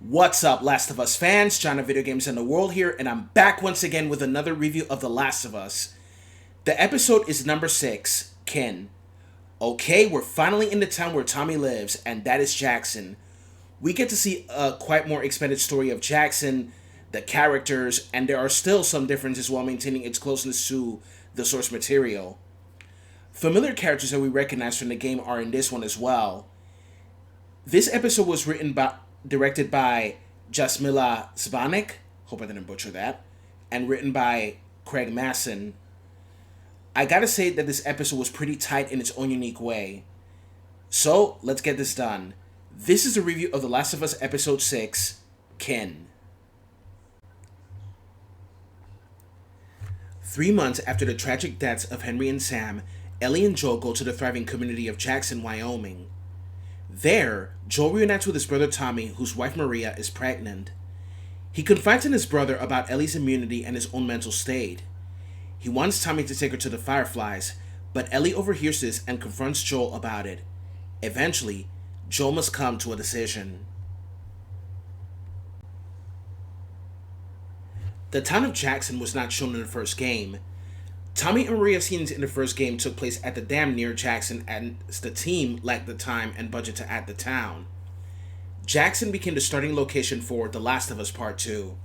What's up, Last of Us fans? John of Video Games and the World here, and I'm back once again with another review of The Last of Us. The episode is number 6, Kin. Okay, we're finally in the town where Tommy lives, and that is Jackson. We get to see a quite more expanded story of Jackson, the characters, and there are still some differences while maintaining its closeness to the source material. Familiar characters that we recognize from the game are in this one as well. This episode was directed by Jasmila Zvanek, hope I didn't butcher that, and written by Craig Masson. I gotta say that this episode was pretty tight in its own unique way. So, let's get this done. This is a review of The Last of Us Episode 6, Kin. 3 months after the tragic deaths of Henry and Sam, Ellie and Joel go to the thriving community of Jackson, Wyoming. There, Joel reunites with his brother Tommy, whose wife Maria is pregnant. He confides in his brother about Ellie's immunity and his own mental state. He wants Tommy to take her to the Fireflies, but Ellie overhears this and confronts Joel about it. Eventually, Joel must come to a decision. The town of Jackson was not shown in the first game. Tommy and Maria scenes in the first game took place at the dam near Jackson, and the team lacked the time and budget to add the town. Jackson became the starting location for The Last of Us Part 2.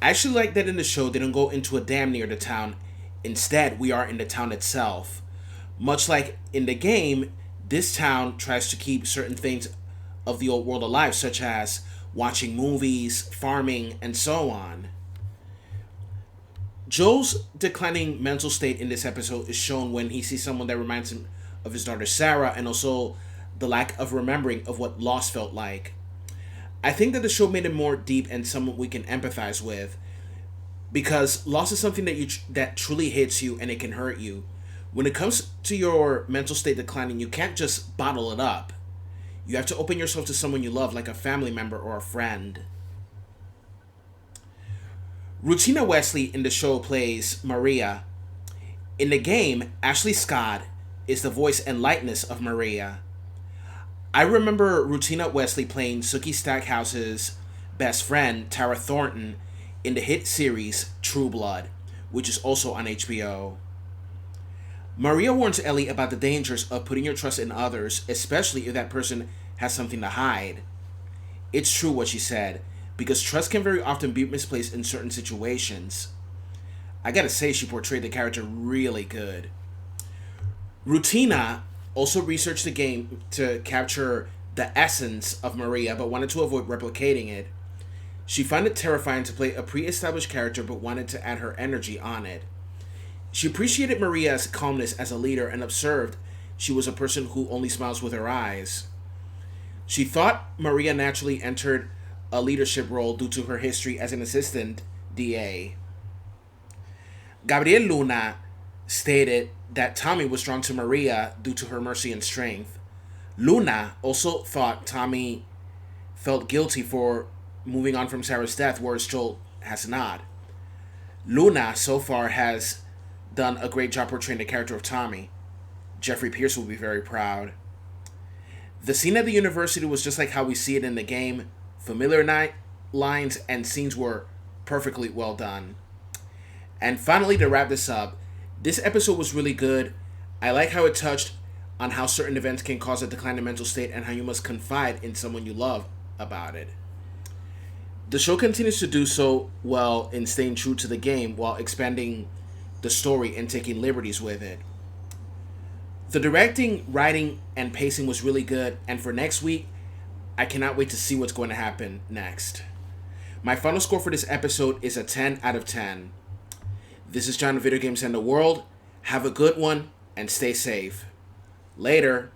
I actually like that in the show they don't go into a dam near the town. Instead, we are in the town itself. Much like in the game, this town tries to keep certain things of the old world alive, such as watching movies, farming, and so on. Joel's declining mental state in this episode is shown when he sees someone that reminds him of his daughter Sarah, and also the lack of remembering of what loss felt like. I think that the show made it more deep and someone we can empathize with, because loss is something that truly hits you and it can hurt you. When it comes to your mental state declining, you can't just bottle it up. You have to open yourself to someone you love, like a family member or a friend. Rutina Wesley in the show plays Maria. In the game, Ashley Scott is the voice and likeness of Maria. I remember Rutina Wesley playing Sookie Stackhouse's best friend, Tara Thornton, in the hit series True Blood, which is also on HBO. Maria warns Ellie about the dangers of putting your trust in others, especially if that person has something to hide. It's true what she said, because trust can very often be misplaced in certain situations. I gotta say, she portrayed the character really good. Rutina also researched the game to capture the essence of Maria, but wanted to avoid replicating it. She found it terrifying to play a pre-established character, but wanted to add her energy on it. She appreciated Maria's calmness as a leader and observed she was a person who only smiles with her eyes. She thought Maria naturally entered a leadership role due to her history as an assistant DA. Gabriel Luna stated that Tommy was drawn to Maria due to her mercy and strength. Luna also thought Tommy felt guilty for moving on from Sarah's death, whereas Joel has not. Luna so far has done a great job portraying the character of Tommy. Jeffrey Pierce will be very proud. The scene at the university was just like how we see it in the game. Familiar lines and scenes were perfectly well done. And finally, to wrap this up, this episode was really good. I like how it touched on how certain events can cause a decline in mental state and how you must confide in someone you love about it. The show continues to do so well in staying true to the game while expanding the story and taking liberties with it. The directing, writing, and pacing was really good, and for next week, I cannot wait to see what's going to happen next. My final score for this episode is a 10 out of 10. This is John of Video Games and the World. Have a good one and stay safe. Later.